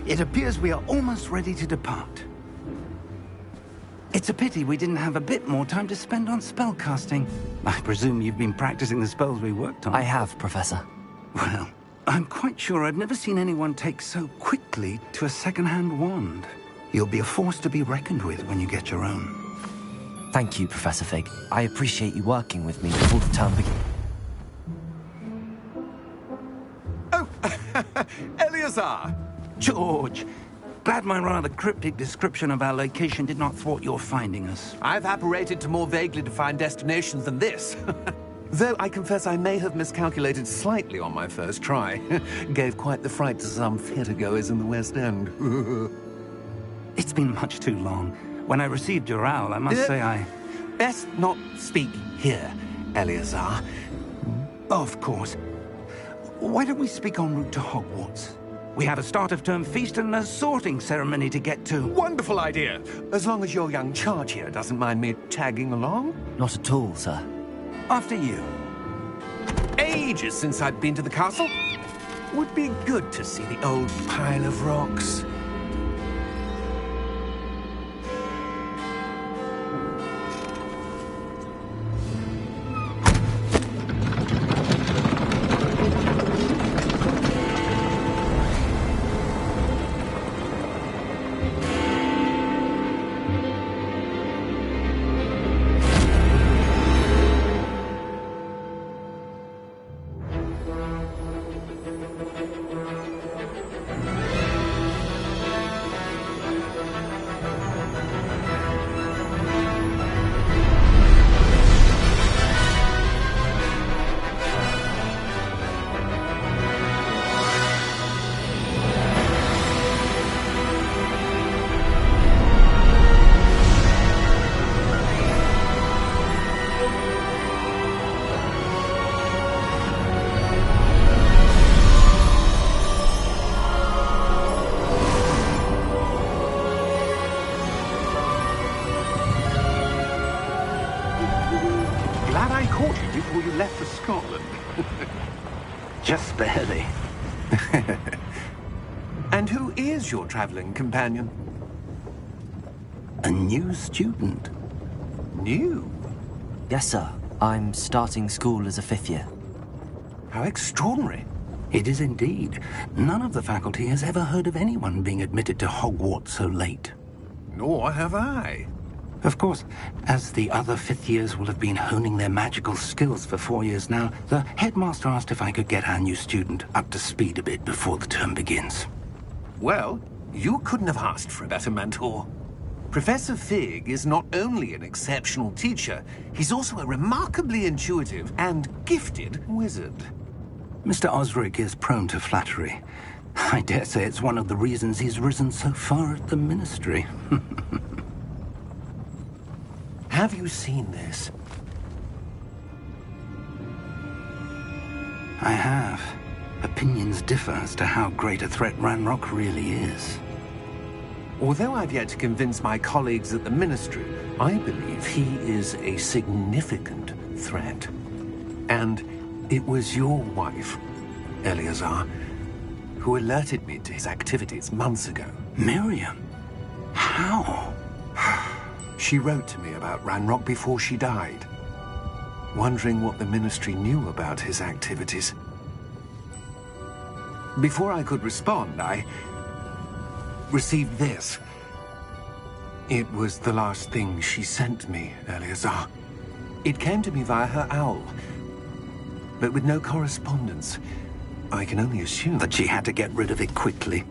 It appears we are almost ready to depart. It's a pity we didn't have a bit more time to spend on spellcasting. I presume you've been practicing the spells we worked on. I have, Professor. Well, I'm quite sure I've never seen anyone take so quickly to a second-hand wand. You'll be a force to be reckoned with when you get your own. Thank you, Professor Fig. I appreciate you working with me before the term begins. Oh, Eleazar! George, glad my rather cryptic description of our location did not thwart your finding us. I've apparated to more vaguely defined destinations than this. Though I confess I may have miscalculated slightly on my first try. Gave quite the fright to some theatregoers in the West End. It's been much too long. When I received your owl, I must say I... Best not speak here, Eleazar. Of course. Why don't we speak en route to Hogwarts? We have a start-of-term feast and a sorting ceremony to get to. Wonderful idea! As long as your young charge here doesn't mind me tagging along. Not at all, sir. After you. Ages since I'd been to the castle. Would be good to see the old pile of rocks. Before you left for Scotland. Just barely. And who is your traveling companion? A new student. New? Yes, sir. I'm starting school as a 5th year. How extraordinary. It is indeed. None of the faculty has ever heard of anyone being admitted to Hogwarts so late. Nor have I. Of course, as the other 5th years will have been honing their magical skills for 4 years now, the headmaster asked if I could get our new student up to speed a bit before the term begins. Well, you couldn't have asked for a better mentor. Professor Fig is not only an exceptional teacher, he's also a remarkably intuitive and gifted wizard. Mr. Osric is prone to flattery. I dare say it's one of the reasons he's risen so far at the Ministry. Have you seen this? I have. Opinions differ as to how great a threat Ranrock really is. Although I've yet to convince my colleagues at the Ministry, I believe he is a significant threat. And it was your wife, Eleazar, who alerted me to his activities months ago. Miriam? How? She wrote to me about Ranrock before she died, wondering what the Ministry knew about his activities. Before I could respond, I received this. It was the last thing she sent me, Eleazar. It came to me via her owl, but with no correspondence. I can only assume that she had to get rid of it quickly,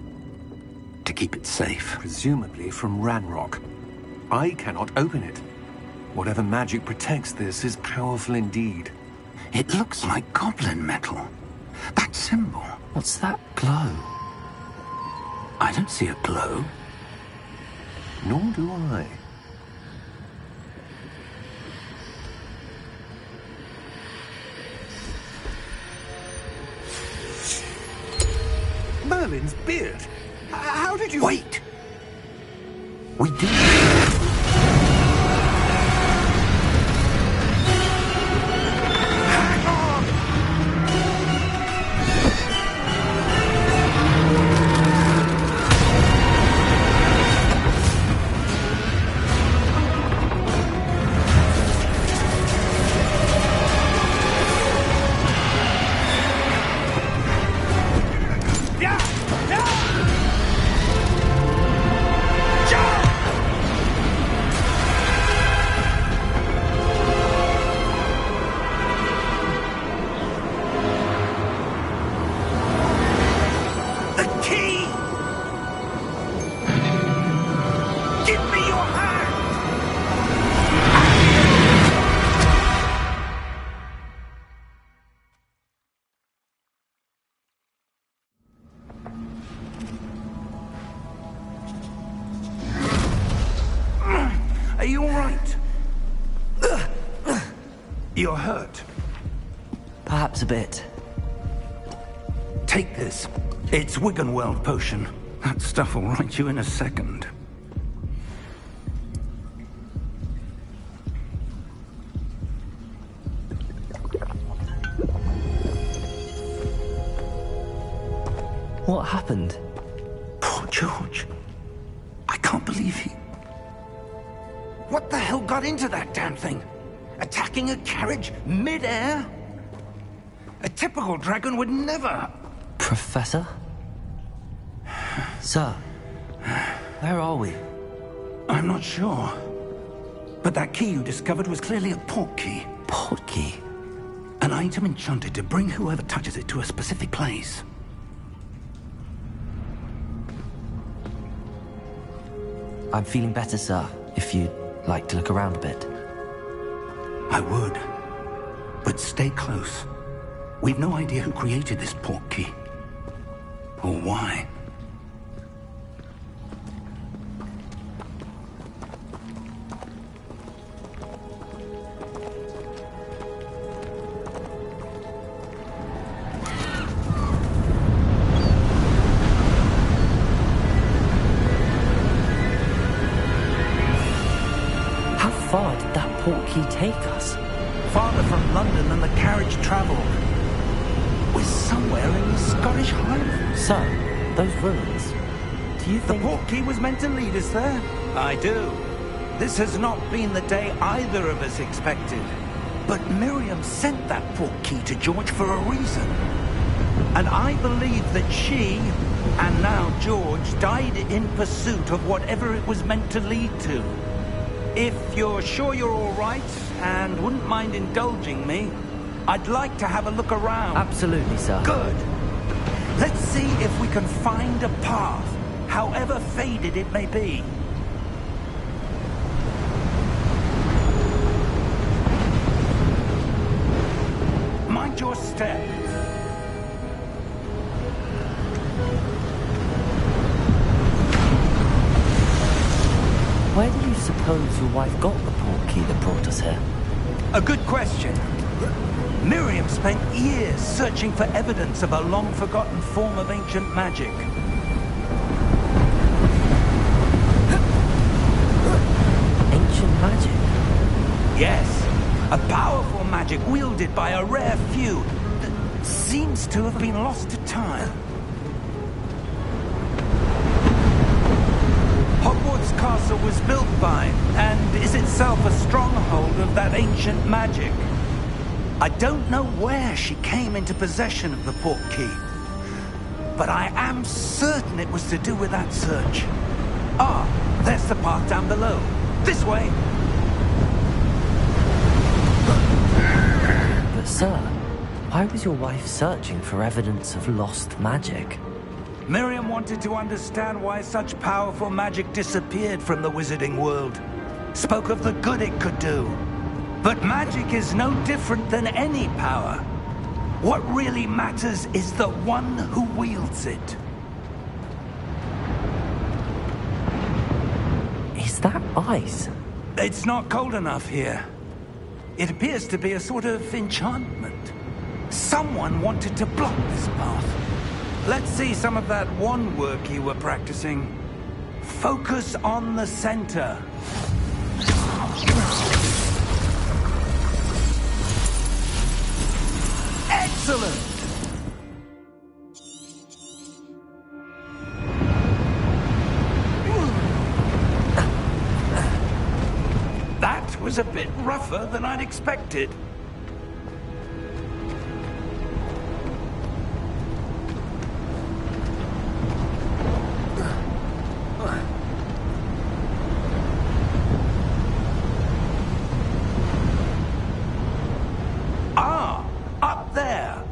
to keep it safe. Presumably from Ranrock. I cannot open it. Whatever magic protects this is powerful indeed. It looks like goblin metal. That symbol. What's that glow? I don't see a glow. Nor do I. Merlin's beard. How did you... Wait! We did. right. You're hurt. Perhaps a bit. Take this. It's Wiggenweld potion. That stuff will right you in a second. What happened? Poor George. I can't believe he... What the hell got into that damn thing? Attacking a carriage mid-air? A typical dragon would never... Professor? Sir, where are we? I'm not sure. But that key you discovered was clearly a port key. Port key? An item enchanted to bring whoever touches it to a specific place. I'm feeling better, sir, if you'd like to look around a bit. I would. But stay close. We've no idea who created this port key. Or why. How far did that port key take us? Farther from London than the carriage travelled. We're somewhere in the Scottish Highlands. Sir, those ruins. Do you The think... port key was meant to lead us there? I do. This has not been the day either of us expected. But Miriam sent that port key to George for a reason. And I believe that she, and now George, died in pursuit of whatever it was meant to lead to. If you're sure you're all right, and wouldn't mind indulging me, I'd like to have a look around. Absolutely, sir. Good. Let's see if we can find a path, however faded it may be. Mind your step. Where do you suppose your wife got the port key that brought us here? A good question. Miriam spent years searching for evidence of a long-forgotten form of ancient magic. Ancient magic? Yes, a powerful magic wielded by a rare few that seems to have been lost to time. Hogwarts Castle was built by, and is itself a stronghold of that ancient magic. I don't know where she came into possession of the port key, but I am certain it was to do with that search. Ah, there's the path down below. This way. But sir, why was your wife searching for evidence of lost magic? Miriam wanted to understand why such powerful magic disappeared from the wizarding world. Spoke of the good it could do. But magic is no different than any power. What really matters is the one who wields it. Is that ice? It's not cold enough here. It appears to be a sort of enchantment. Someone wanted to block this path. Let's see some of that wand work you were practicing. Focus on the center. Excellent! That was a bit rougher than I'd expected. Up there!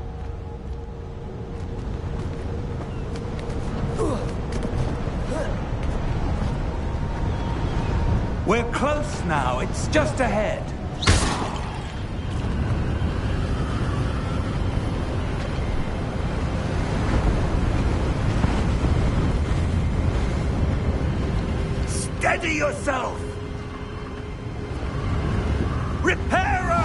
We're close now. It's just ahead. Steady yourself! Reparo!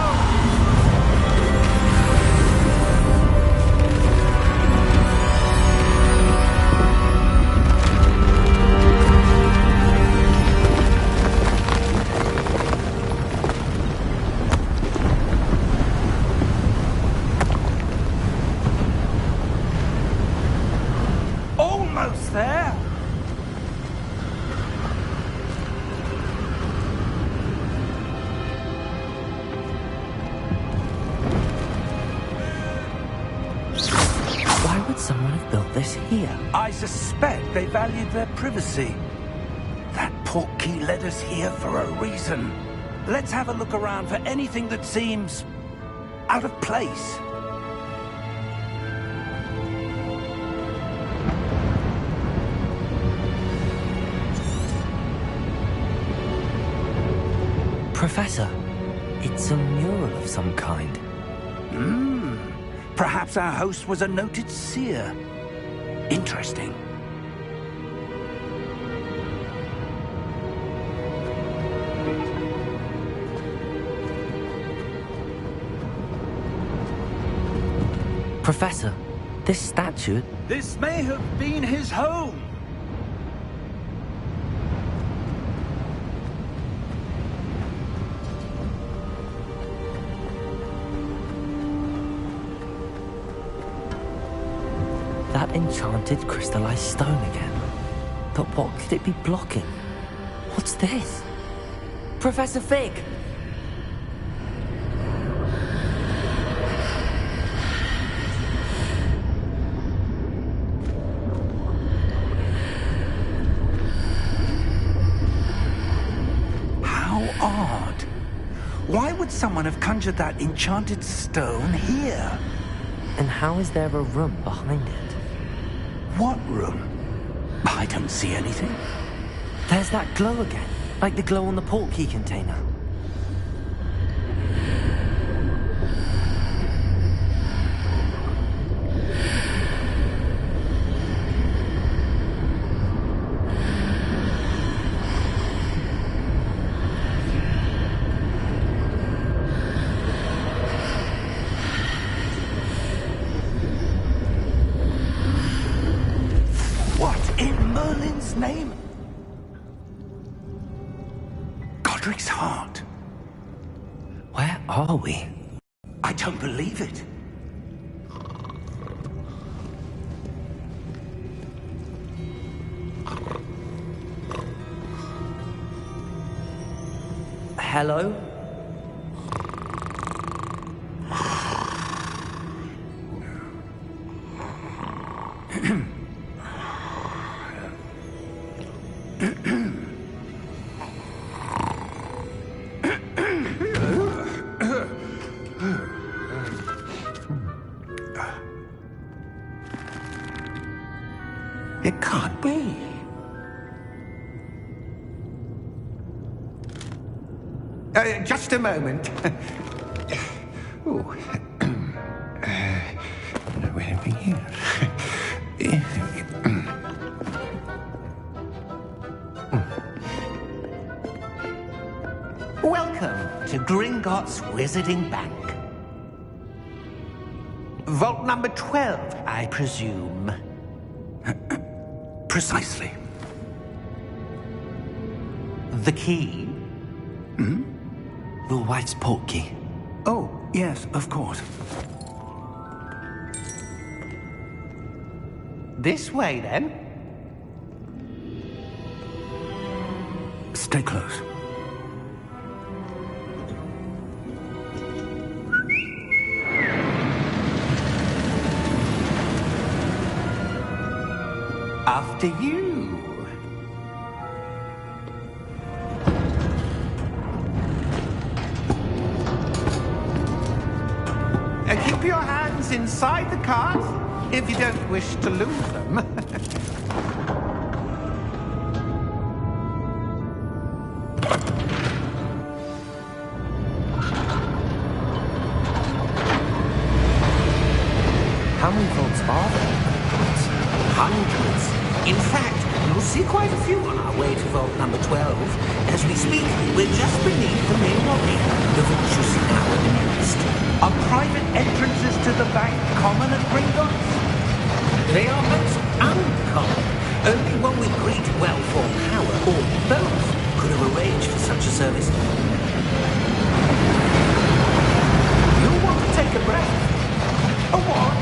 Almost there. Why would someone have built this here? I suspect they valued their privacy. That portkey led us here for a reason. Let's have a look around for anything that seems out of place. Professor, it's a mural of some kind. Perhaps our host was a noted seer. Interesting. Professor, this statue... This may have been his home. That enchanted crystallized stone again. But what could it be blocking? What's this? Professor Fig! How odd. Why would someone have conjured that enchanted stone here? And how is there a room behind it? What room? I don't see anything. There's that glow again, like the glow on the portkey container. What in Merlin's name? Godric's heart. Where are we? I don't believe it. Hello? It can't be. Just a moment. Ooh. Where are we here? Welcome to Gringotts Wizarding Bank. Vault number 12, I presume. Precisely. The key? The wife's portkey. Oh, yes, of course. This way, then. Stay close. After you. Keep your hands inside the cart if you don't wish to lose them. How many vaults are there? Hundreds. In fact, you'll see quite a few on our way to vault number 12. As we speak, we're just beneath the main lobby. The vault Beast? Are private entrances to the bank common at Gringotts? They are most uncommon. Only one with great wealth or power, or both, could have arranged for such a service. You want to take a breath? A what?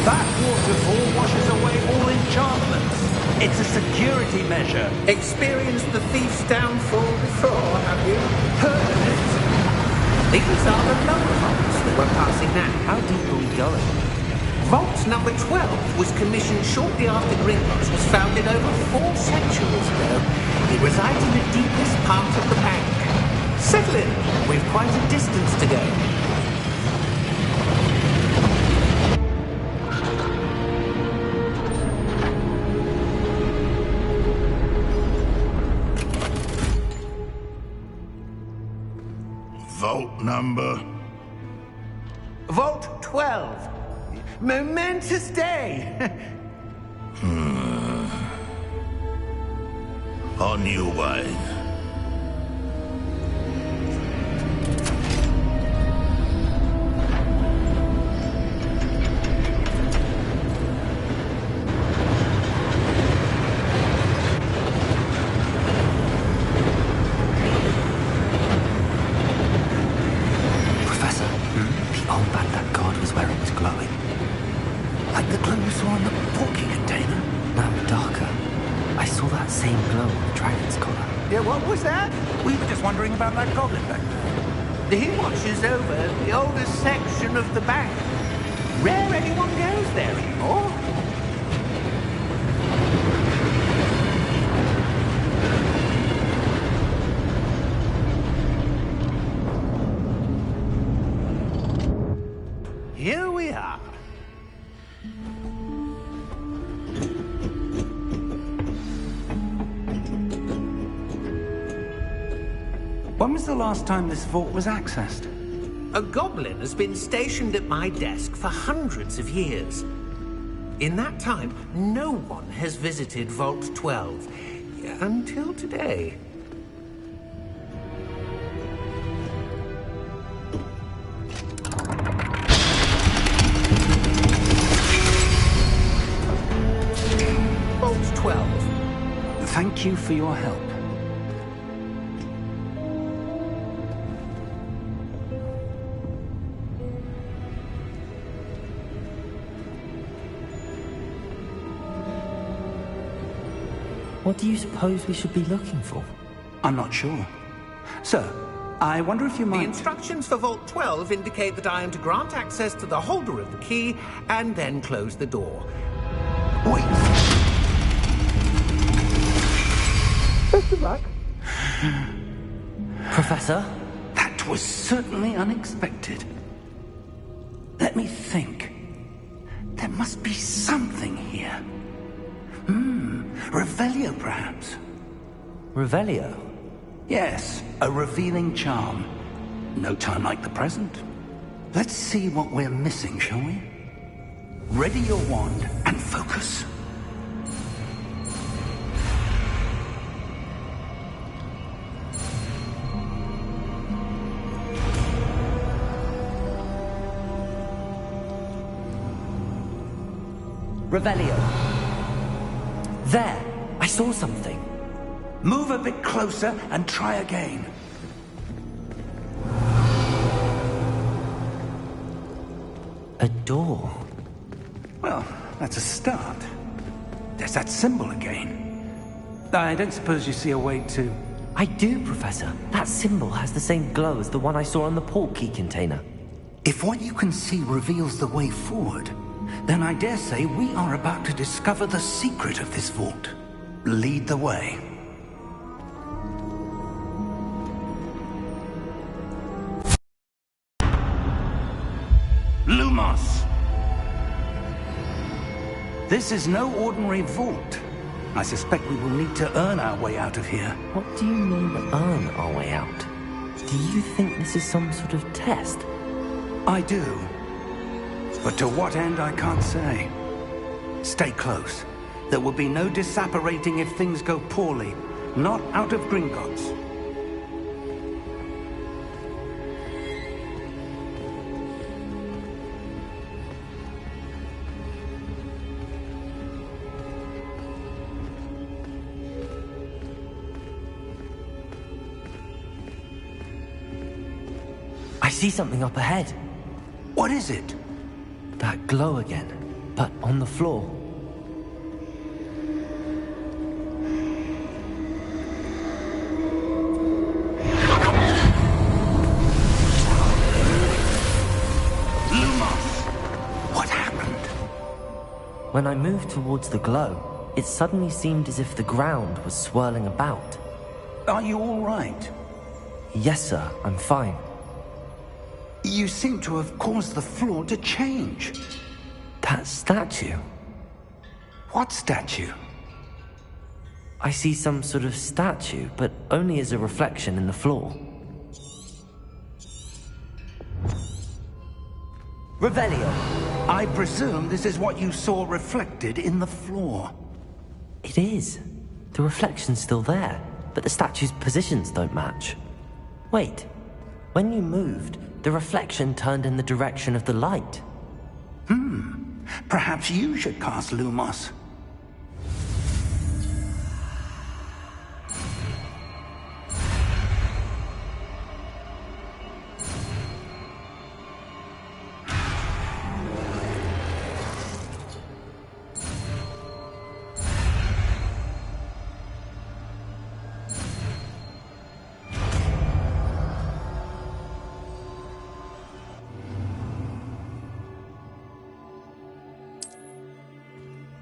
That waterfall washes away all enchantments. It's a security measure. Experienced the thief's downfall before, have you? Heard of it? These are the lower vaults that we're passing now. How deep are we going? Vault number 12 was commissioned shortly after Gringotts was founded over 4 centuries ago. It resides in the deepest part of the bank. Settle in. We've quite a distance to go. Vault number? Vault 12. Momentous day. On your way. Professor, the old Bandit guard was where it was glowing. Like the glow you saw in the porky container. No, darker. I saw that same glow on the dragon's collar. Yeah, what was that? We were just wondering about that goblin back there. He watches over the oldest section of the bank. Rare anyone goes there anymore. Here we are. When was the last time this vault was accessed? A goblin has been stationed at my desk for hundreds of years. In that time, no one has visited Vault 12. Until today. Vault 12. Thank you for your help. What do you suppose we should be looking for? I'm not sure. Sir, I wonder if you The might... instructions for Vault 12 indicate that I am to grant access to the holder of the key and then close the door. Wait. Best of luck. Professor? That was certainly unexpected. Let me think. There must be something here. Revelio, perhaps? Revelio? Yes, a revealing charm. No time like the present. Let's see what we're missing, shall we? Ready your wand and focus. Revelio. There! I saw something. Move a bit closer and try again. A door. Well, that's a start. There's that symbol again. I don't suppose you see a way to... I do, Professor. That symbol has the same glow as the one I saw on the port key container. If what you can see reveals the way forward, then I dare say we are about to discover the secret of this vault. Lead the way. Lumos! This is no ordinary vault. I suspect we will need to earn our way out of here. What do you mean, earn our way out? Do you think this is some sort of test? I do. But to what end, I can't say. Stay close. There will be no disapparating if things go poorly. Not out of Gringotts. I see something up ahead. What is it? That glow again, but on the floor. What happened? When I moved towards the glow, it suddenly seemed as if the ground was swirling about. Are you all right? Yes, sir, I'm fine. You seem to have caused the floor to change. That statue? What statue? I see some sort of statue, but only as a reflection in the floor. Revelio! I presume this is what you saw reflected in the floor. It is. The reflection's still there, but the statue's positions don't match. Wait, when you moved, the reflection turned in the direction of the light. Perhaps you should cast Lumos.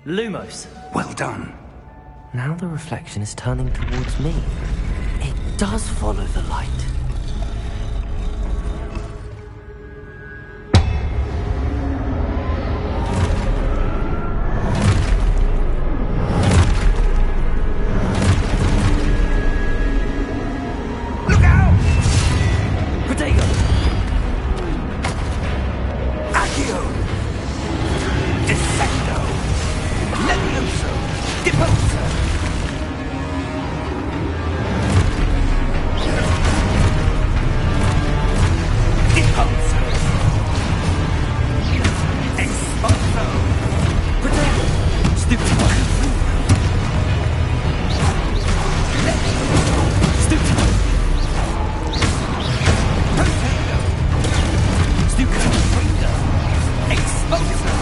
Lumos! Well done. Now the reflection is turning towards me. It does follow the light. Look out! Protego! Accio! Descendo! Levioso! Deposa! Deposa! Exposo! Protego! Stupido! Stupido! Protego! Stupido! Exposo!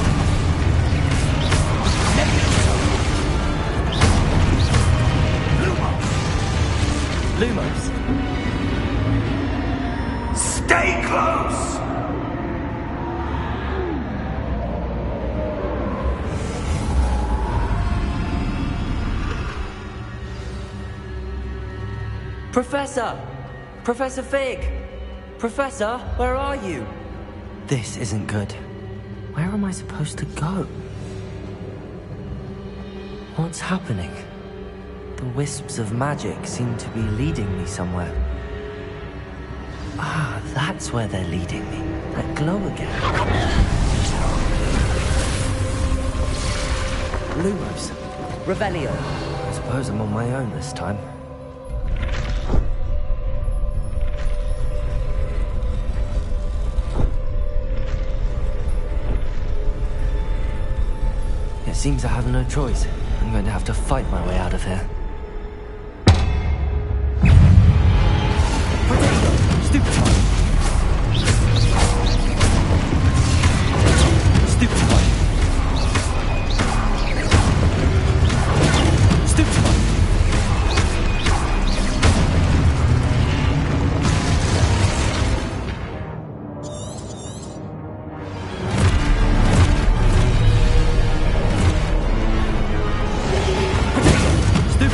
Levioso! Lumos! Lumos! Stay close! Professor! Professor Fig! Professor, where are you? This isn't good. Where am I supposed to go? What's happening? The wisps of magic seem to be leading me somewhere. Ah, that's where they're leading me. That glow again. Lumos. Revelio. I suppose I'm on my own this time. It seems I have no choice. I'm going to have to fight my way out of here. Stupid! Stupid! Stupid! Stupid!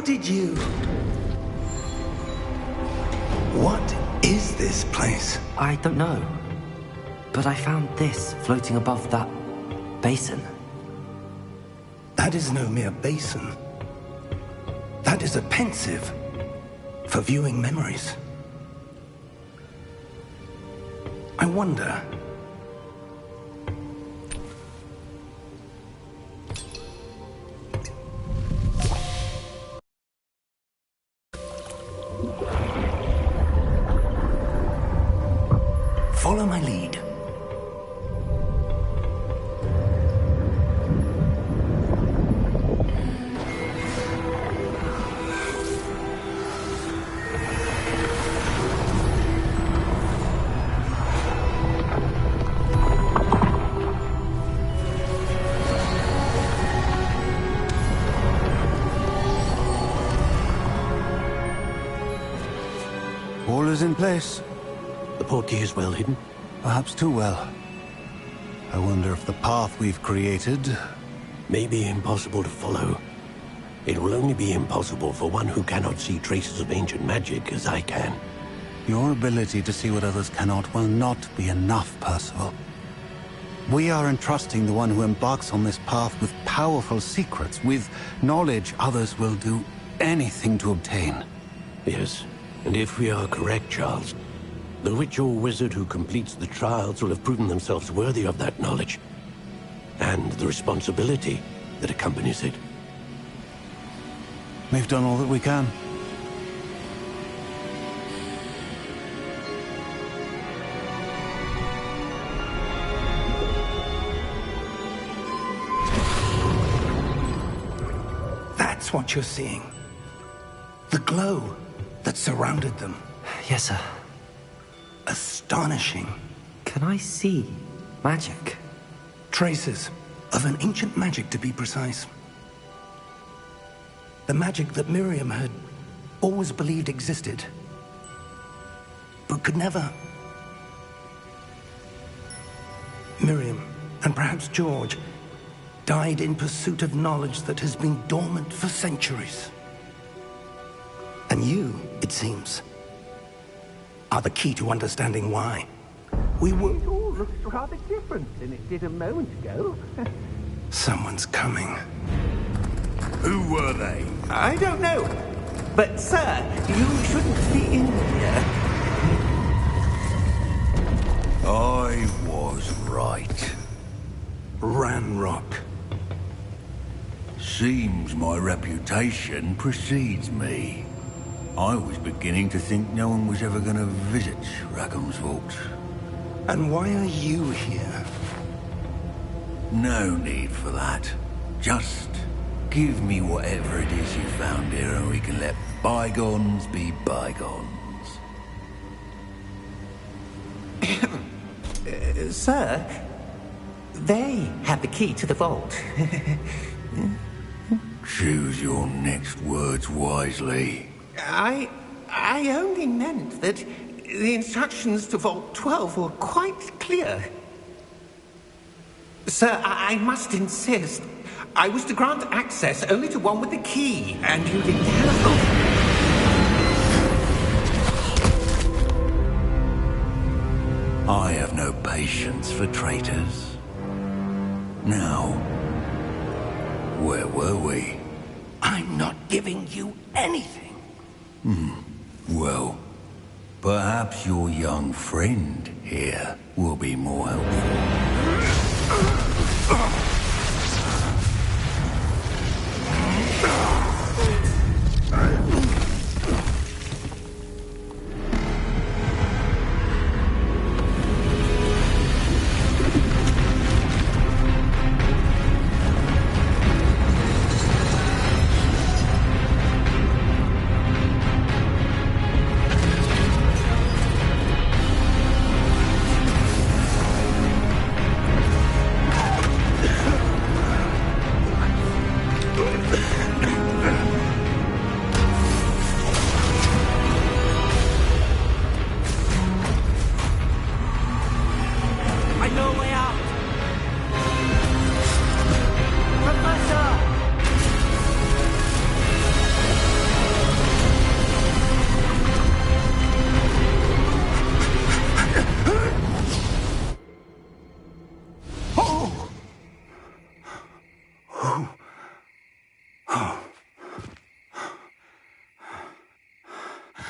did you... What is this place? I don't know. But I found this floating above that basin. That is no mere basin. That is a pensive for viewing memories. I wonder... Follow my lead. All is in place. The portkey is well hidden? Perhaps too well. I wonder if the path we've created... May be impossible to follow. It will only be impossible for one who cannot see traces of ancient magic as I can. Your ability to see what others cannot will not be enough, Percival. We are entrusting the one who embarks on this path with powerful secrets, with knowledge others will do anything to obtain. Yes, and if we are correct, Charles, the witch or wizard who completes the trials will have proven themselves worthy of that knowledge, and the responsibility that accompanies it. We've done all that we can. That's what you're seeing. The glow that surrounded them. Yes, sir. Astonishing. Can I see magic? Traces of an ancient magic, to be precise. The magic that Miriam had always believed existed, but could never. Miriam, and perhaps George, died in pursuit of knowledge that has been dormant for centuries. And you, it seems, are the key to understanding why. We were... It all looks rather different than it did a moment ago. Someone's coming. Who were they? I don't know. But, sir, you shouldn't be in here. I was right. Ranrock. Seems my reputation precedes me. I was beginning to think no one was ever going to visit Rackham's vault. And why are you here? No need for that. Just give me whatever it is you found here and we can let bygones be bygones. Sir, they have the key to the vault. Choose your next words wisely. I only meant that the instructions to Vault 12 were quite clear. Sir, I must insist. I was to grant access only to one with the key, and you didn't have... I have no patience for traitors. Now, where were we? I'm not giving you anything. Well, perhaps your young friend here will be more helpful.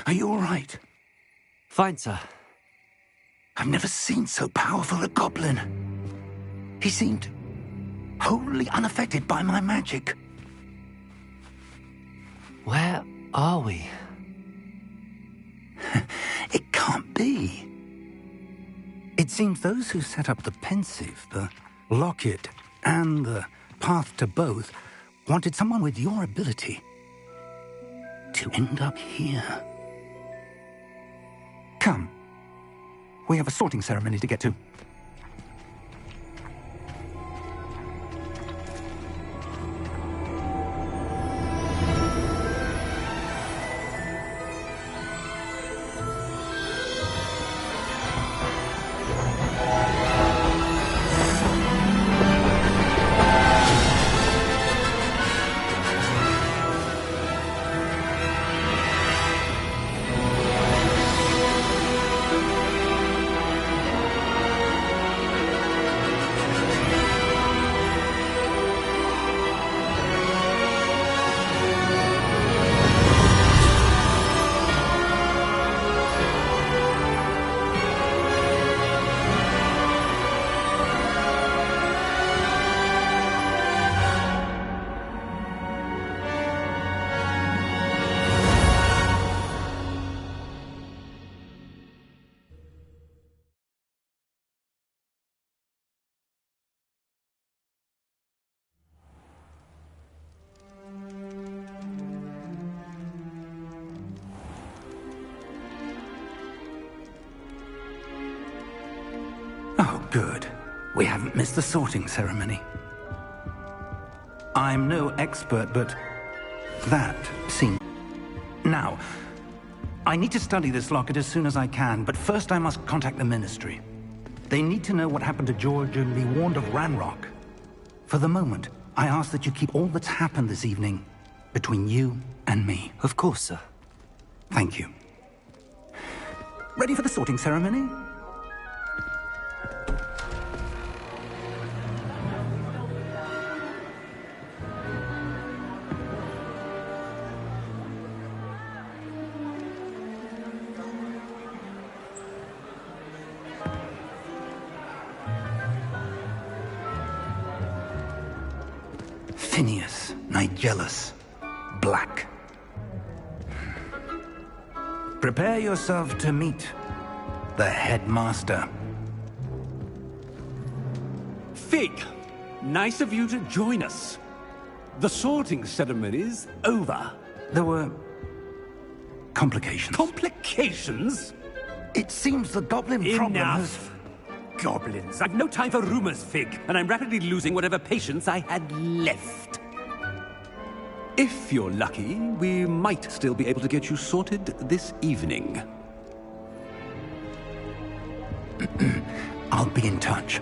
Are you all right? Fine, sir. I've never seen so powerful a goblin. He seemed wholly unaffected by my magic. Where are we? It can't be. It seems those who set up the pensive, the locket, and the path to both wanted someone with your ability to end up here. Come. We have a sorting ceremony to get to. Oh, good. We haven't missed the sorting ceremony. I'm no expert, but that seems... Now, I need to study this locket as soon as I can, but first I must contact the Ministry. They need to know what happened to George and be warned of Ranrock. For the moment, I ask that you keep all that's happened this evening between you and me. Of course, sir. Thank you. Ready for the sorting ceremony? Phineas, Nigellus, Black. Prepare yourself to meet the headmaster. Fig, nice of you to join us. The sorting ceremony's over. There were complications. Complications? It seems the goblin problem has... Enough! Goblins. I've no time for rumors, Fig, and I'm rapidly losing whatever patience I had left. If you're lucky, we might still be able to get you sorted this evening. I'll be in touch.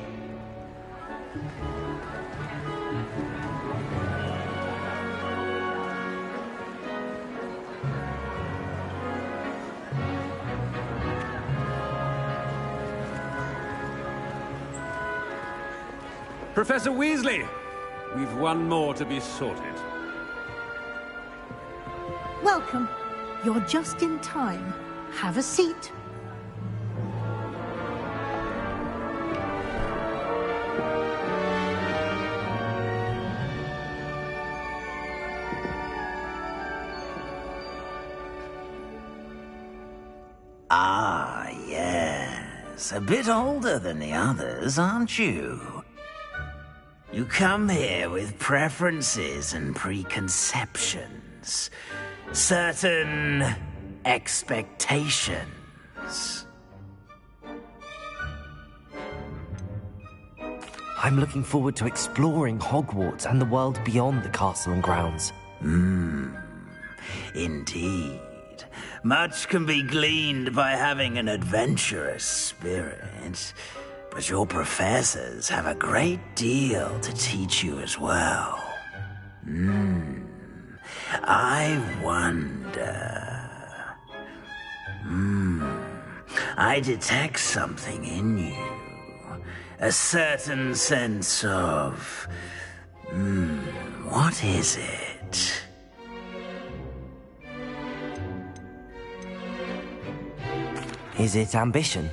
Professor Weasley, we've one more to be sorted. Welcome. You're just in time. Have a seat. Ah, yes. A bit older than the others, aren't you? You come here with preferences and preconceptions. Certain expectations. I'm looking forward to exploring Hogwarts and the world beyond the castle and grounds. Indeed. Much can be gleaned by having an adventurous spirit, but your professors have a great deal to teach you as well. I wonder... I detect something in you. A certain sense of... what is it? Is it ambition?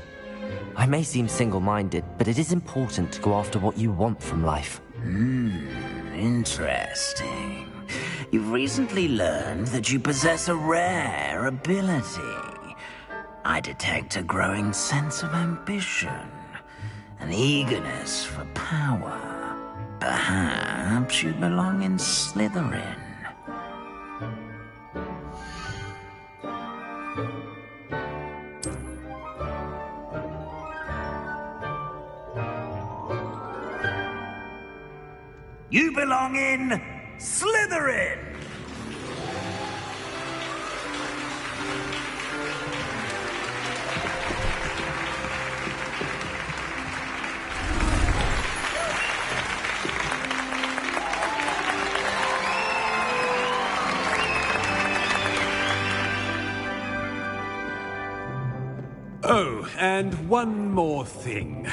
I may seem single-minded, but it is important to go after what you want from life. Interesting. You've recently learned that you possess a rare ability. I detect a growing sense of ambition, an eagerness for power. Perhaps you belong in Slytherin. You belong in Slytherin! Oh, and one more thing.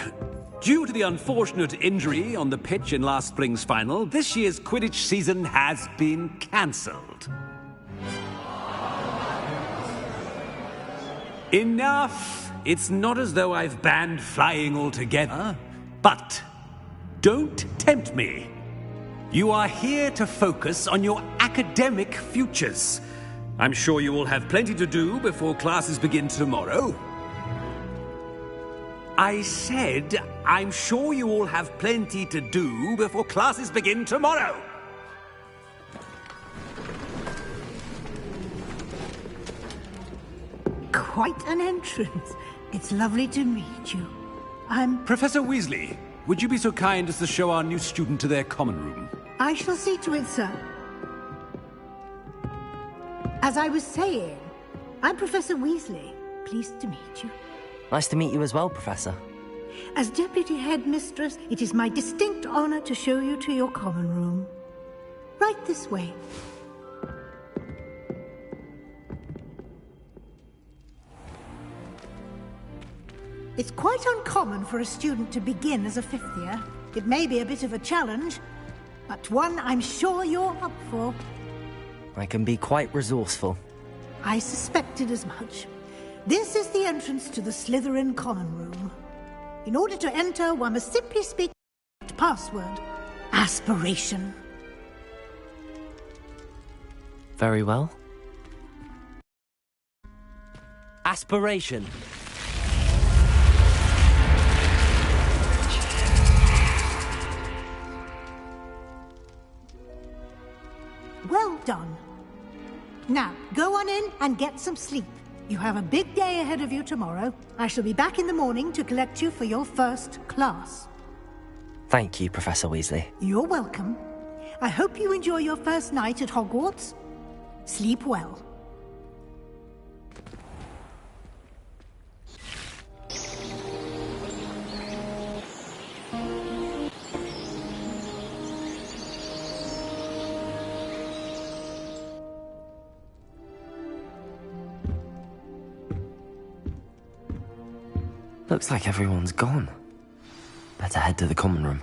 Due to the unfortunate injury on the pitch in last spring's final, this year's Quidditch season has been cancelled. Enough! It's not as though I've banned flying altogether, but don't tempt me. You are here to focus on your academic futures. I'm sure you will have plenty to do before classes begin tomorrow. I said, I'm sure you all have plenty to do before classes begin tomorrow. Quite an entrance. It's lovely to meet you. I'm... Professor Weasley, would you be so kind as to show our new student to their common room? I shall see to it, sir. As I was saying, I'm Professor Weasley. Pleased to meet you. Nice to meet you as well, Professor. As Deputy Headmistress, it is my distinct honor to show you to your common room. Right this way. It's quite uncommon for a student to begin as a fifth year. It may be a bit of a challenge, but one I'm sure you're up for. I can be quite resourceful. I suspected as much. This is the entrance to the Slytherin common room. In order to enter, one must simply speak the password. Aspiration. Very well. Aspiration. Well done. Now, go on in and get some sleep. You have a big day ahead of you tomorrow. I shall be back in the morning to collect you for your first class. Thank you, Professor Weasley. You're welcome. I hope you enjoy your first night at Hogwarts. Sleep well. Looks like everyone's gone. Better head to the common room.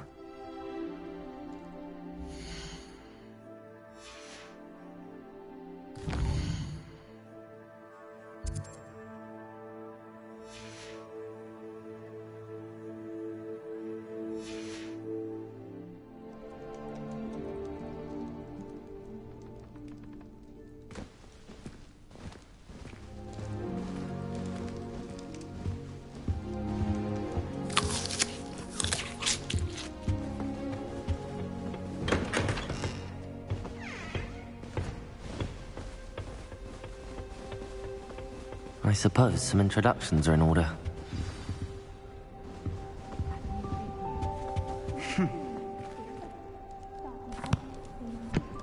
I suppose some introductions are in order.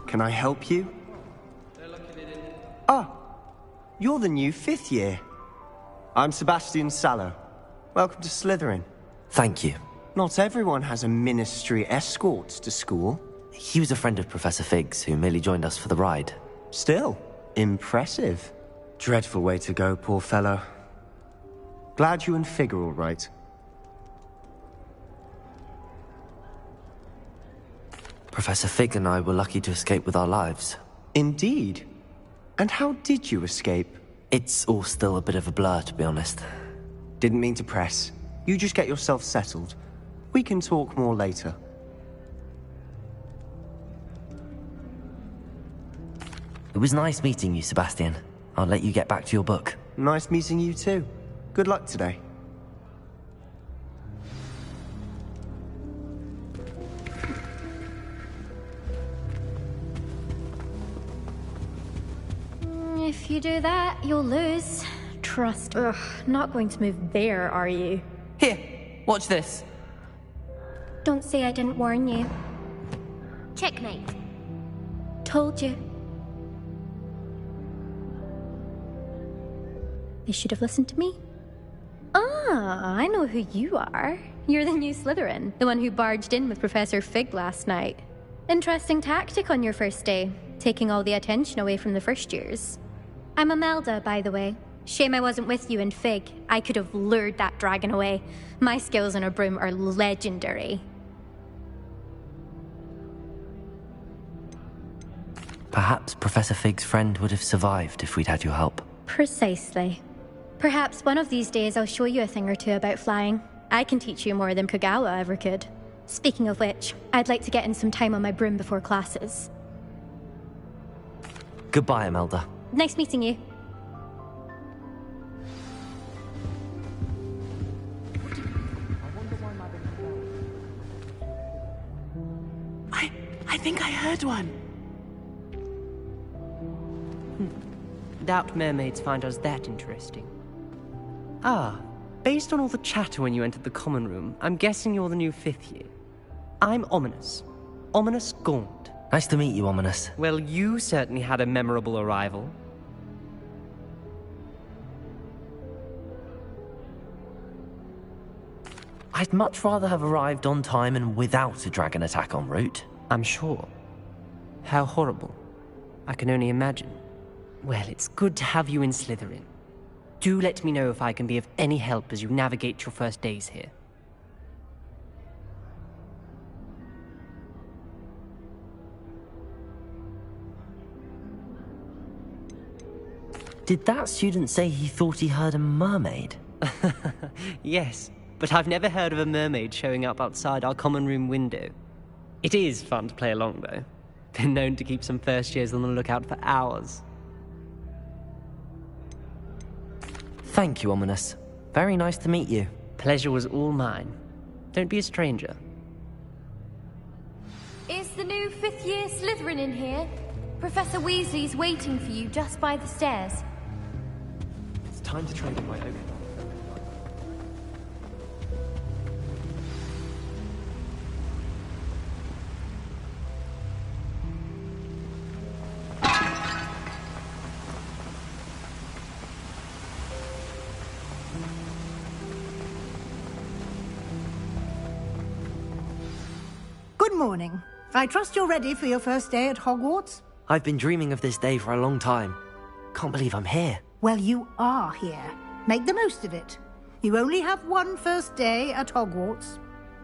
Can I help you? Ah, you're the new fifth year. I'm Sebastian Sallow. Welcome to Slytherin. Thank you. Not everyone has a ministry escort to school. He was a friend of Professor Fig's who merely joined us for the ride. Still, impressive. Dreadful way to go, poor fellow. Glad you and Fig are all right. Professor Fig and I were lucky to escape with our lives. Indeed. And how did you escape? It's all still a bit of a blur, to be honest. Didn't mean to press. You just get yourself settled. We can talk more later. It was nice meeting you, Sebastian. I'll let you get back to your book. Nice meeting you too. Good luck today. If you do that, you'll lose. Trust. Ugh, not going to move there, are you? Here, watch this. Don't say I didn't warn you. Checkmate. Told you. They should have listened to me. Ah, I know who you are. You're the new Slytherin, the one who barged in with Professor Fig last night. Interesting tactic on your first day, taking all the attention away from the first years. I'm Imelda, by the way. Shame I wasn't with you in Fig. I could have lured that dragon away. My skills on a broom are legendary. Perhaps Professor Fig's friend would have survived if we'd had your help. Precisely. Perhaps one of these days I'll show you a thing or two about flying. I can teach you more than Kagawa ever could. Speaking of which, I'd like to get in some time on my broom before classes. Goodbye, Imelda. Nice meeting you. I think I heard one. Doubt mermaids find us that interesting. Ah, based on all the chatter when you entered the common room, I'm guessing you're the new 5th year. I'm Ominous. Ominous Gaunt. Nice to meet you, Ominous. Well, you certainly had a memorable arrival. I'd much rather have arrived on time and without a dragon attack en route. I'm sure. How horrible. I can only imagine. Well, it's good to have you in Slytherin. Do let me know if I can be of any help as you navigate your first days here. Did that student say he thought he heard a mermaid? Yes, but I've never heard of a mermaid showing up outside our common room window. It is fun to play along, though. Been known to keep some first years on the lookout for hours. Thank you, Ominous. Very nice to meet you. Pleasure was all mine. Don't be a stranger. Is the new 5th year Slytherin in here? Professor Weasley's waiting for you just by the stairs. It's time to trade in my oak. Good morning. I trust you're ready for your first day at Hogwarts? I've been dreaming of this day for a long time. Can't believe I'm here. Well, you are here. Make the most of it. You only have one first day at Hogwarts.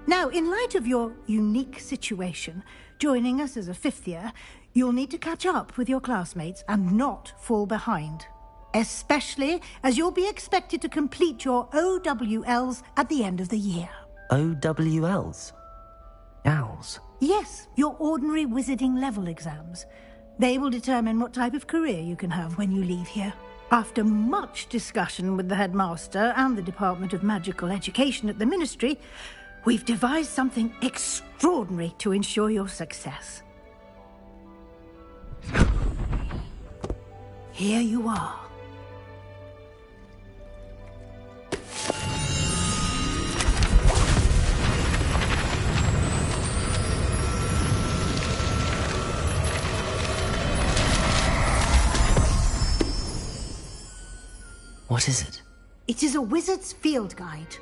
Now, in light of your unique situation, joining us as a 5th year, you'll need to catch up with your classmates and not fall behind. Especially as you'll be expected to complete your OWLs at the end of the year. OWLs? Owls? Yes, your ordinary wizarding level exams. They will determine what type of career you can have when you leave here. After much discussion with the headmaster and the Department of Magical Education at the Ministry, we've devised something extraordinary to ensure your success. Here you are. What is it? It is a wizard's field guide.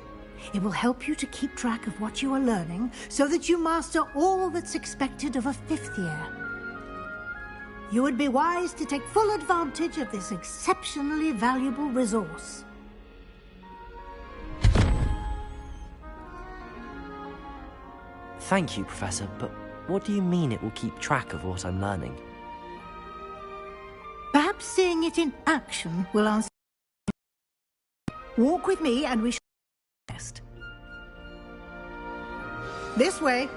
It will help you to keep track of what you are learning so that you master all that's expected of a 5th year. You would be wise to take full advantage of this exceptionally valuable resource. Thank you, Professor, but what do you mean it will keep track of what I'm learning? Perhaps seeing it in action will answer. Walk with me and we shall This way.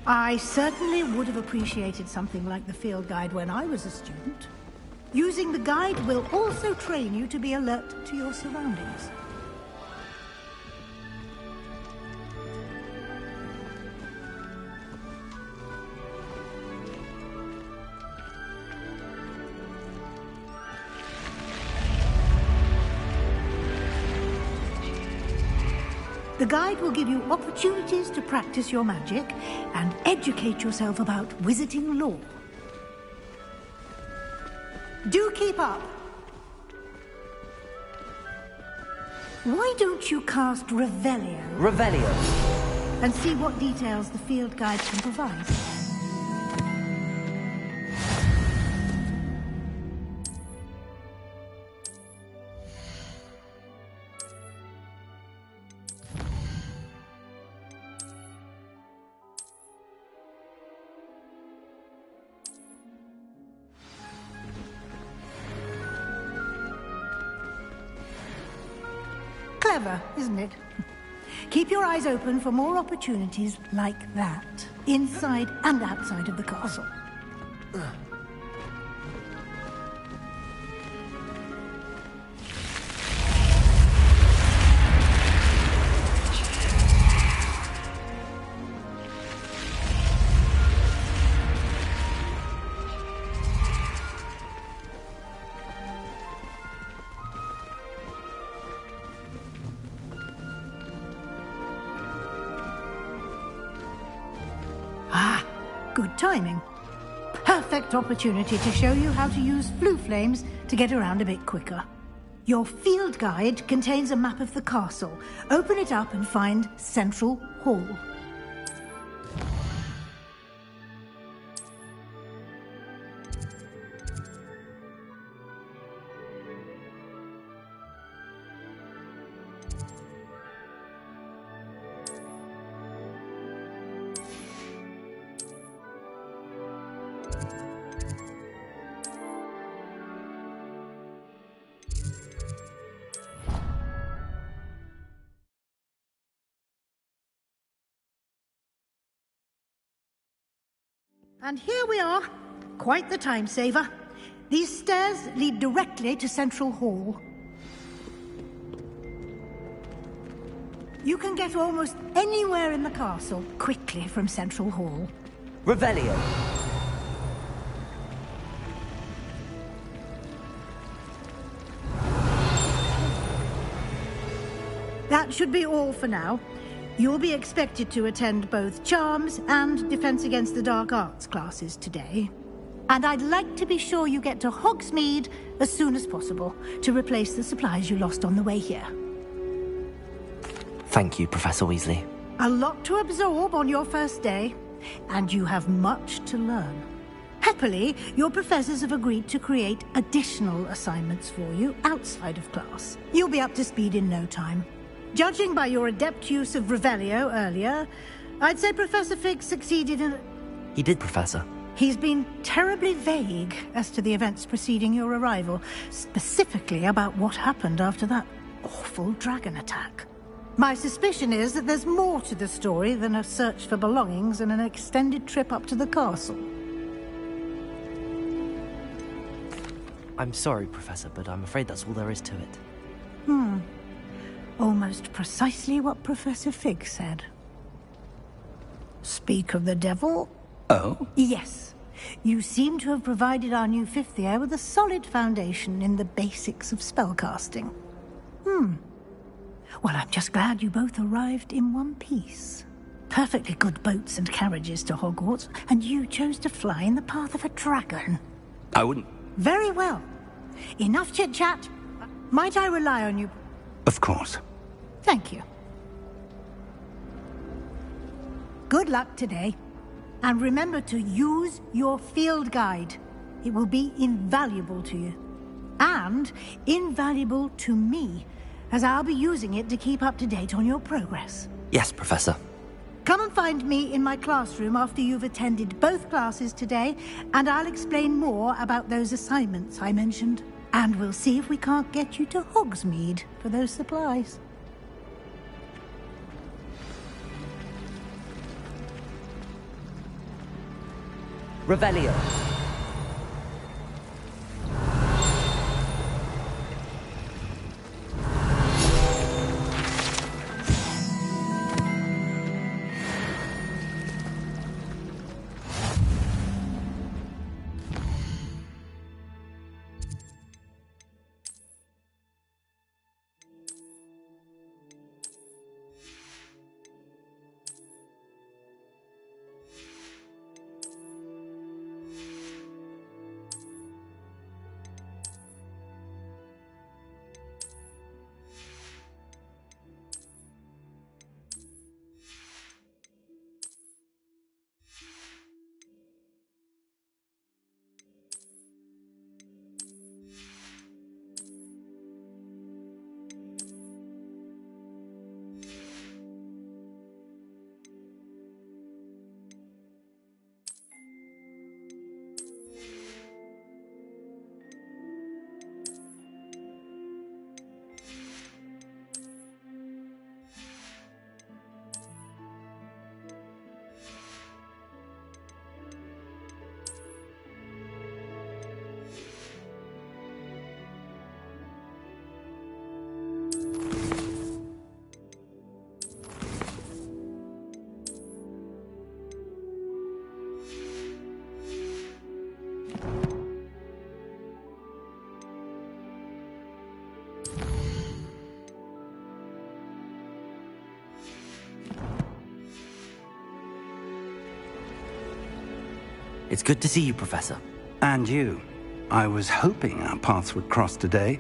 I certainly would have appreciated something like the field guide when I was a student. Using the guide will also train you to be alert to your surroundings. The guide will give you opportunities to practice your magic and educate yourself about wizarding lore. Do keep up. Why don't you cast Revelio? Revelio. And see what details the field guide can provide. Clever, isn't it? Keep your eyes open for more opportunities like that, inside and outside of the castle. Good timing. Perfect opportunity to show you how to use flue flames to get around a bit quicker. Your field guide contains a map of the castle. Open it up and find Central Hall. And here we are. Quite the time saver. These stairs lead directly to Central Hall. You can get almost anywhere in the castle quickly from Central Hall. Revelio. That should be all for now. You'll be expected to attend both Charms and Defense Against the Dark Arts classes today. And I'd like to be sure you get to Hogsmeade as soon as possible to replace the supplies you lost on the way here. Thank you, Professor Weasley. A lot to absorb on your first day, and you have much to learn. Happily, your professors have agreed to create additional assignments for you outside of class. You'll be up to speed in no time. Judging by your adept use of Revelio earlier, I'd say Professor Fig succeeded in... He did, Professor. He's been terribly vague as to the events preceding your arrival, specifically about what happened after that awful dragon attack. My suspicion is that there's more to the story than a search for belongings and an extended trip up to the castle. I'm sorry, Professor, but I'm afraid that's all there is to it. Almost precisely what Professor Fig said. Speak of the devil? Oh? Yes. You seem to have provided our new fifth year with a solid foundation in the basics of spellcasting. Well, I'm just glad you both arrived in one piece. Perfectly good boats and carriages to Hogwarts, and you chose to fly in the path of a dragon. I wouldn't... Very well. Enough chit-chat. Might I rely on you? Of course. Thank you. Good luck today. And remember to use your field guide. It will be invaluable to you. And invaluable to me, as I'll be using it to keep up to date on your progress. Yes, Professor. Come and find me in my classroom after you've attended both classes today, and I'll explain more about those assignments I mentioned. And we'll see if we can't get you to Hogsmeade for those supplies. Revelio. It's good to see you, Professor. And you. I was hoping our paths would cross today,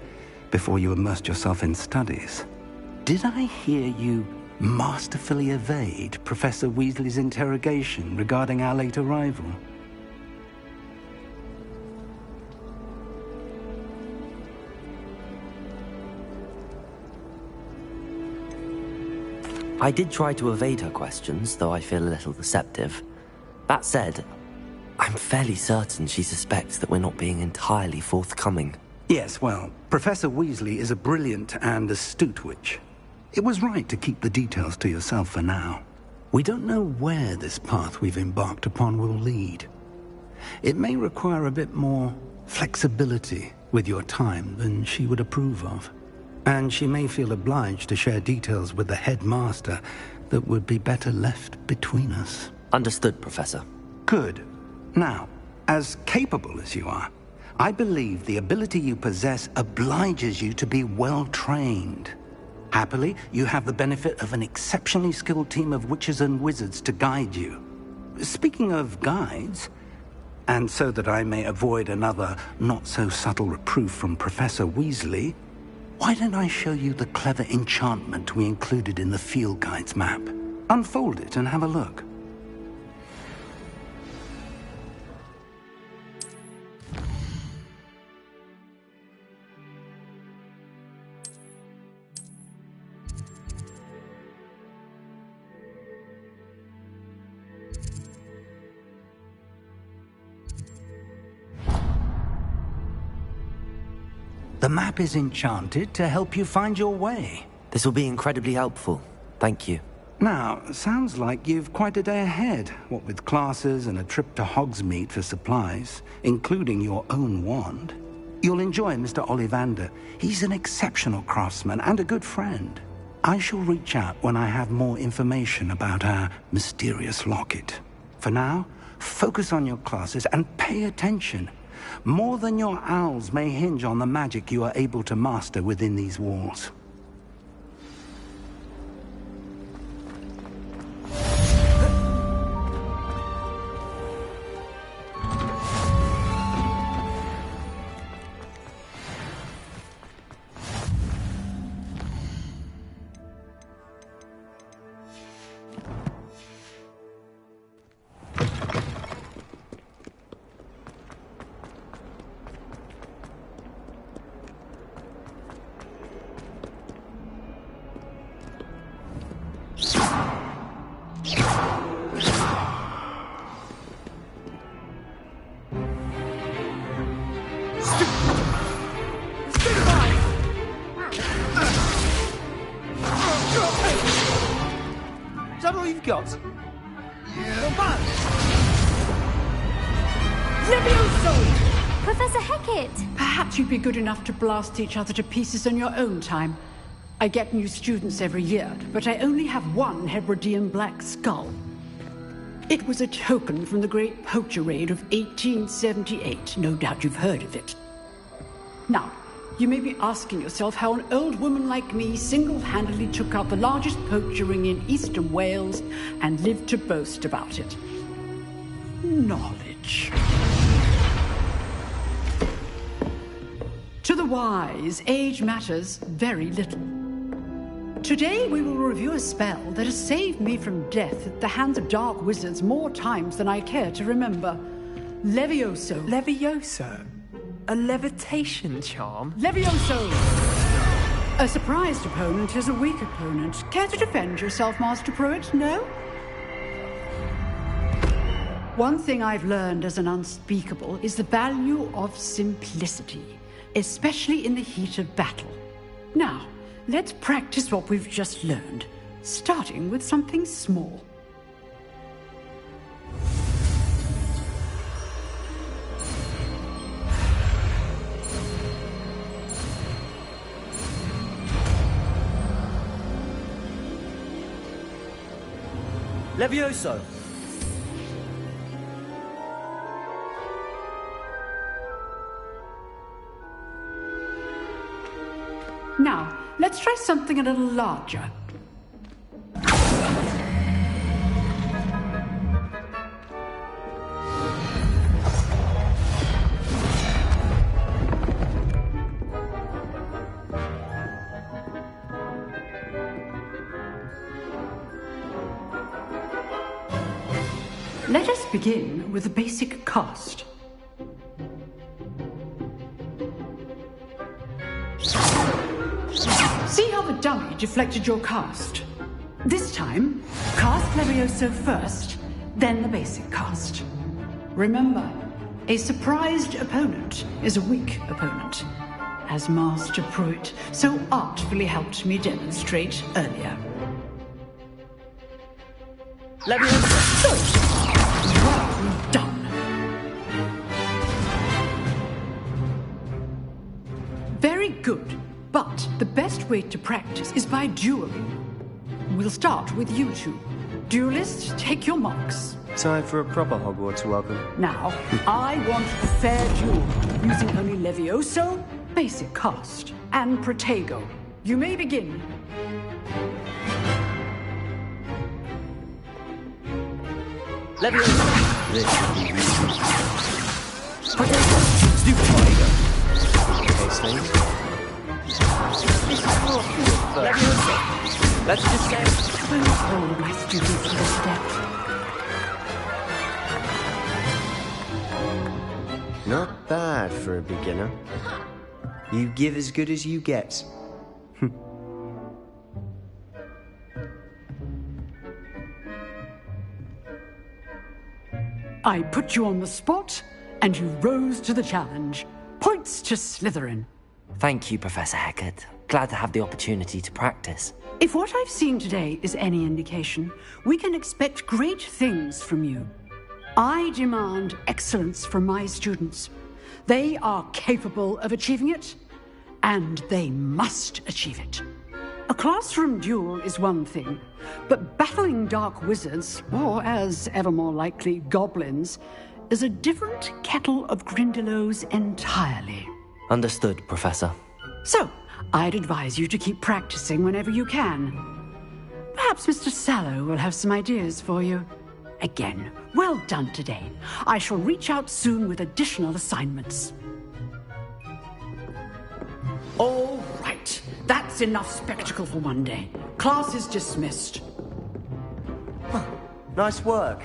before you immersed yourself in studies. Did I hear you masterfully evade Professor Weasley's interrogation regarding our late arrival? I did try to evade her questions, though I feel a little deceptive. That said, I'm fairly certain she suspects that we're not being entirely forthcoming. Yes, well, Professor Weasley is a brilliant and astute witch. It was right to keep the details to yourself for now. We don't know where this path we've embarked upon will lead. It may require a bit more flexibility with your time than she would approve of. And she may feel obliged to share details with the headmaster that would be better left between us. Understood, Professor. Good. Now, as capable as you are, I believe the ability you possess obliges you to be well-trained. Happily, you have the benefit of an exceptionally skilled team of witches and wizards to guide you. Speaking of guides, and so that I may avoid another not-so-subtle reproof from Professor Weasley, why don't I show you the clever enchantment we included in the field guide's map? Unfold it and have a look. The map is enchanted to help you find your way. This will be incredibly helpful. Thank you. Now, sounds like you've quite a day ahead, what with classes and a trip to Hogsmeade for supplies, including your own wand. You'll enjoy Mr. Ollivander. He's an exceptional craftsman and a good friend. I shall reach out when I have more information about our mysterious locket. For now, focus on your classes and pay attention. More than your owls may hinge on the magic you are able to master within these walls. Is that all you've got? Not bad. Levioso! Professor Hecat! Perhaps you'd be good enough to blast each other to pieces on your own time. I get new students every year, but I only have one Hebridean black skull. It was a token from the Great Poacher Raid of 1878. No doubt you've heard of it. Now, you may be asking yourself how an old woman like me single-handedly took out the largest poacher ring in eastern Wales and lived to boast about it. Knowledge. To the wise, age matters very little. Today we will review a spell that has saved me from death at the hands of dark wizards more times than I care to remember. Levioso. Levioso? A levitation charm? Levioso! A surprised opponent is a weak opponent. Care to defend yourself, Master Pruitt? No? One thing I've learned as an unspeakable is the value of simplicity, especially in the heat of battle. Now, let's practice what we've just learned, starting with something small. Levioso! Now, let's try something a little larger. Let us begin with the basic cast. See how the dummy deflected your cast? This time, cast Levioso first, then the basic cast. Remember, a surprised opponent is a weak opponent, as Master Pruitt so artfully helped me demonstrate earlier. Levioso! Well done. Very good. But the best way to practice is by dueling. We'll start with you two. Duelists, take your marks. Time for a proper Hogwarts welcome. Now, I want a fair duel, using only Levioso, basic cast, and Protego. You may begin. Levioso! Protego! Stupid Protego! Okay, Slade. This is not good, Levioso! Let's just say... Please hold my students to the step. Not bad for a beginner. You give as good as you get. I put you on the spot, and you rose to the challenge. Points to Slytherin. Thank you, Professor Hecat. Glad to have the opportunity to practice. If what I've seen today is any indication, we can expect great things from you. I demand excellence from my students. They are capable of achieving it, and they must achieve it. A classroom duel is one thing, but battling dark wizards, or as ever more likely, goblins, is a different kettle of Grindylows entirely. Understood, Professor. So, I'd advise you to keep practicing whenever you can. Perhaps Mr. Sallow will have some ideas for you. Again, well done today. I shall reach out soon with additional assignments. All right. That's enough spectacle for one day. Class is dismissed. Nice work.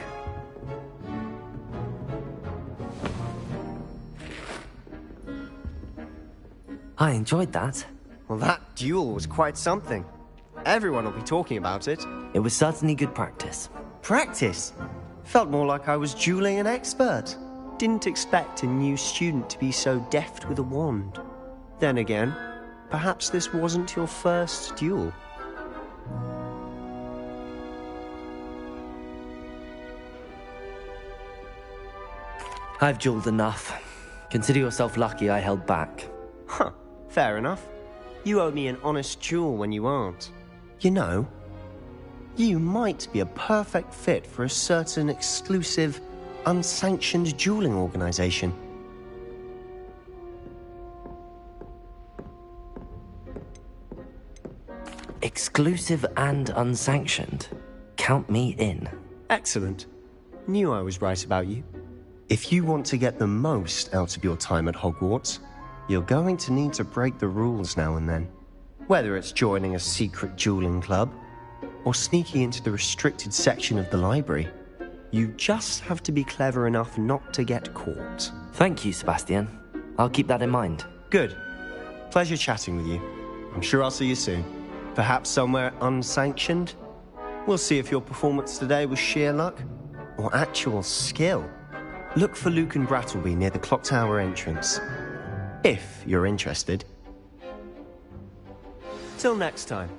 I enjoyed that. Well, that duel was quite something. Everyone will be talking about it. It was certainly good practice. Practice? Felt more like I was dueling an expert. didn't expect a new student to be so deft with a wand. Then again, perhaps this wasn't your first duel. I've dueled enough. Consider yourself lucky I held back. Huh, fair enough. You owe me an honest duel when you aren't. You know, you might be a perfect fit for a certain exclusive, unsanctioned dueling organization. Exclusive and unsanctioned. Count me in. Excellent. Knew I was right about you. If you want to get the most out of your time at Hogwarts, you're going to need to break the rules now and then. Whether it's joining a secret dueling club, or sneaking into the restricted section of the library, you just have to be clever enough not to get caught. Thank you, Sebastian. I'll keep that in mind. Good. Pleasure chatting with you. I'm sure I'll see you soon. Perhaps somewhere unsanctioned? We'll see if your performance today was sheer luck or actual skill. Look for Luke and Brattleby near the clock tower entrance, if you're interested. Till next time.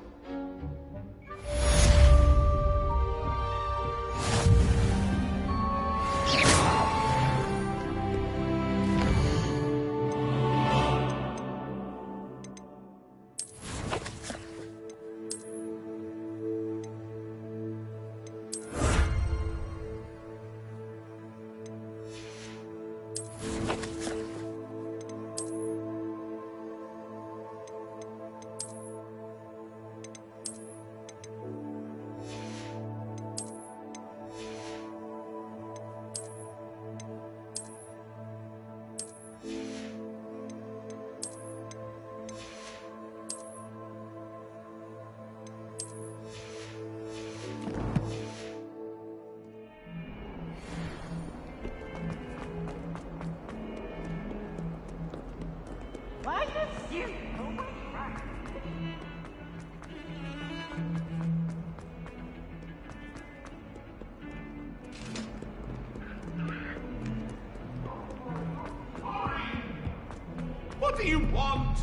What do you want?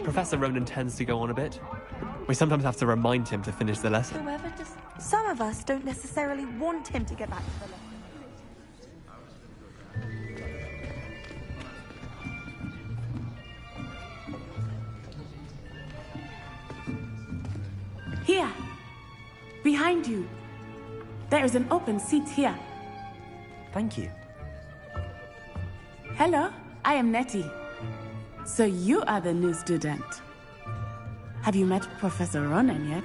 Professor Ronan tends to go on a bit. We sometimes have to remind him to finish the lesson. Some of us don't necessarily want him to get back to the lesson. Here, behind you. There is an open seat here. Thank you. Hello, I am Nettie. So you are the new student. Have you met Professor Ronan yet?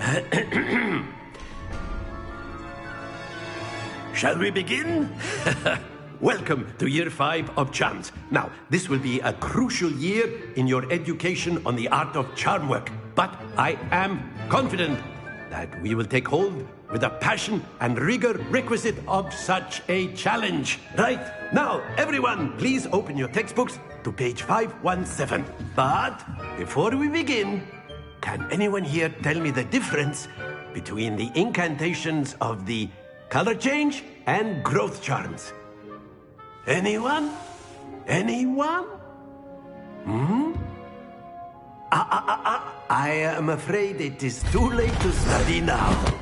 Shall we begin? Welcome to Year 5 of Charms. Now, this will be a crucial year in your education on the art of charm work. But I am confident that we will take hold with the passion and rigor requisite of such a challenge. Right, now, everyone, please open your textbooks to page 517. But before we begin, can anyone here tell me the difference between the incantations of the color change and growth charms? Anyone? Anyone? I am afraid it is too late to study now.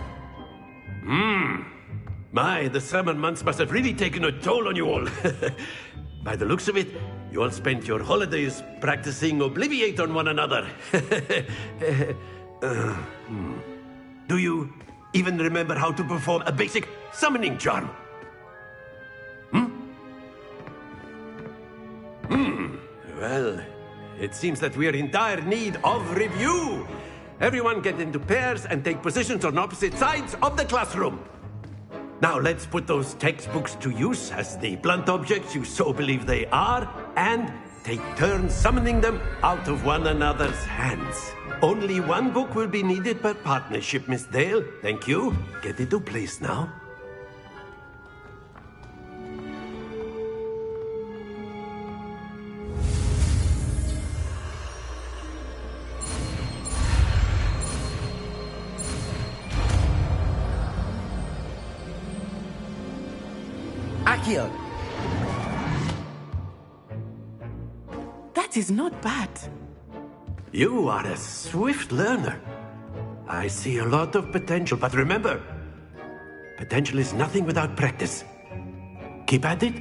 My, the summer months must have really taken a toll on you all. By the looks of it, you all spent your holidays practicing Obliviate on one another. Do you even remember how to perform a basic summoning charm? Well, it seems that we are in dire need of review. Everyone get into pairs and take positions on opposite sides of the classroom. Now let's put those textbooks to use as the blunt objects you so believe they are, and take turns summoning them out of one another's hands. Only one book will be needed per partnership, Miss Dale. Thank you. Get into place now. Accio! That is not bad. You are a swift learner. I see a lot of potential, but remember, potential is nothing without practice. Keep at it.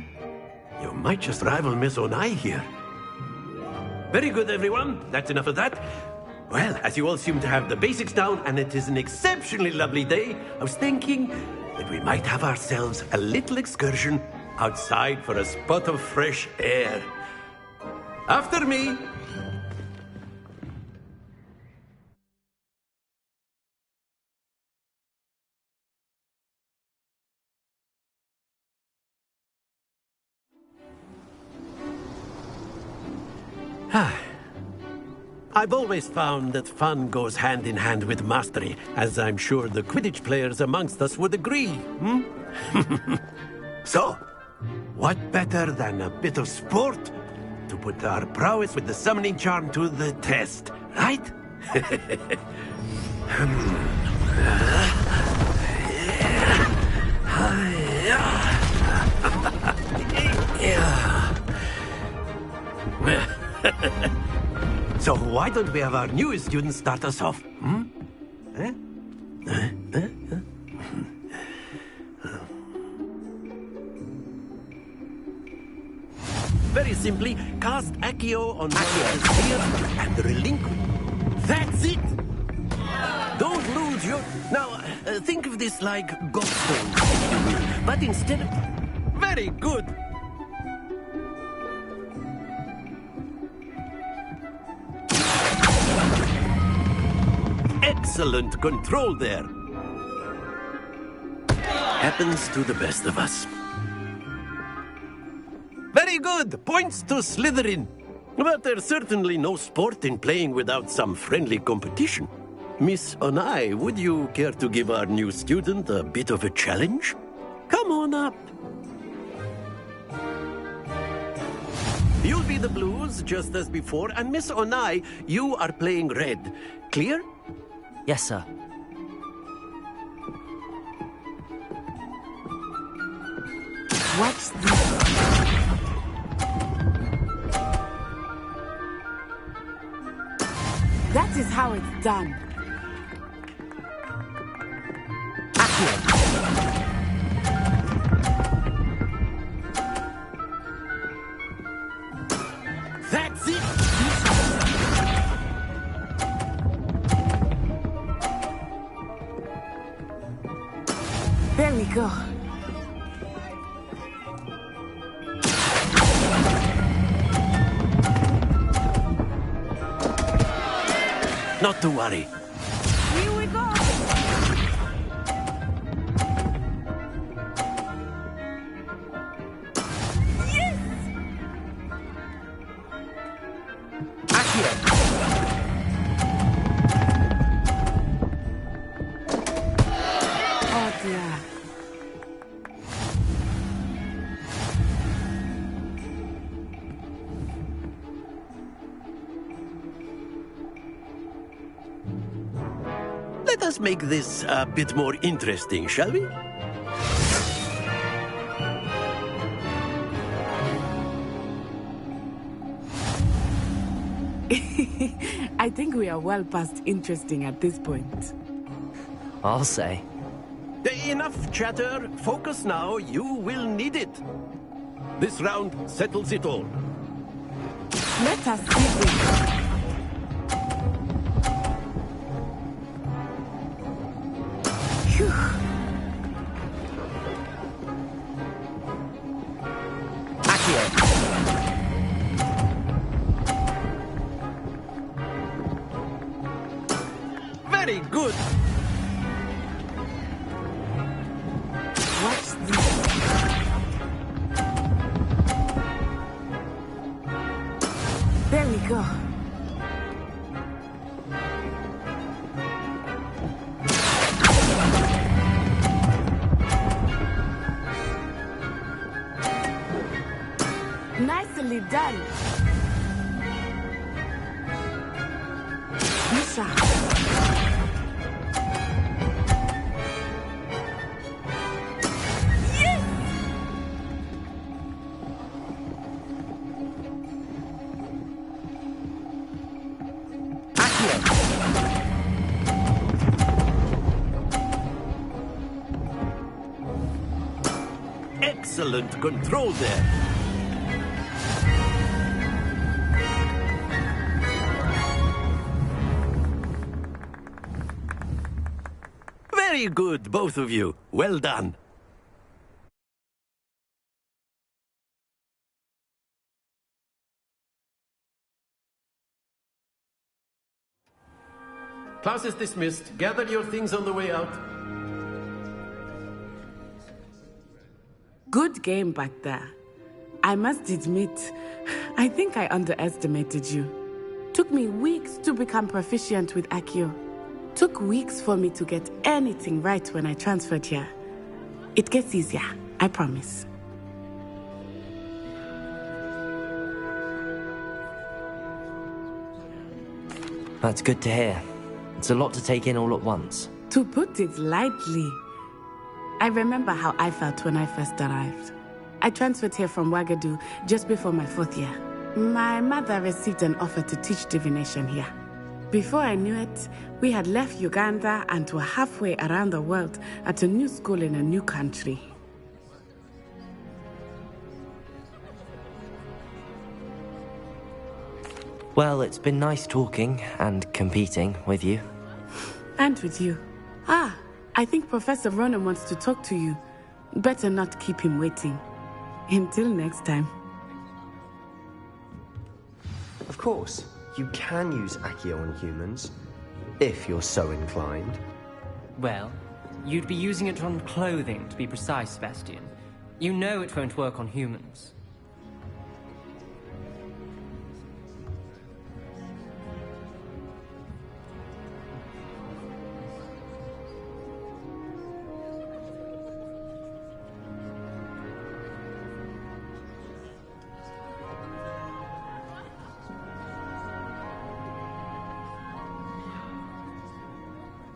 You might just rival Miss Onai here. Very good, everyone. That's enough of that. Well, as you all seem to have the basics down, and it is an exceptionally lovely day, I was thinking that we might have ourselves a little excursion outside for a spot of fresh air. After me. I've always found that fun goes hand in hand with mastery, as I'm sure the Quidditch players amongst us would agree, So, what better than a bit of sport to put our prowess with the summoning charm to the test, right? So why don't we have our newest student start us off? Very simply, cast Accio on Accio here and relinquish. That's it! Don't lose your... Now, think of this like gobstones, if you will. But instead of... Very good! Excellent control there. Happens to the best of us. Very good! Points to Slytherin. But there's certainly no sport in playing without some friendly competition. Miss Onai, would you care to give our new student a bit of a challenge? Come on up. You'll be the blues, just as before, and Miss Onai, you are playing red. Clear? Yes, sir. What's this? That is how it's done. That's it! There we go. Not to worry. Here we go. Yes! Oh dear. Let us make this a bit more interesting, shall we? I think we are well past interesting at this point. I'll say. Enough chatter. Focus now. You will need it. This round settles it all. Let us see this. Phew. Very good. What's this? There we go. Nicely done. Misha. excellent control there. Very good, both of you. Well done. Class is dismissed. Gather your things on the way out. Good game back there. I must admit, I think I underestimated you. Took me weeks to become proficient with Accio. Took weeks for me to get anything right when I transferred here. It gets easier, I promise. That's good to hear. It's a lot to take in all at once. To put it lightly, I remember how I felt when I first arrived. I transferred here from Wagadu just before my 4th year. My mother received an offer to teach divination here. Before I knew it, we had left Uganda and were halfway around the world at a new school in a new country. Well, it's been nice talking and competing with you. And with you. Ah, I think Professor Ronan wants to talk to you. Better not keep him waiting. Until next time. Of course, you can use Accio on humans, if you're so inclined. Well, you'd be using it on clothing, to be precise, Sebastian. You know it won't work on humans.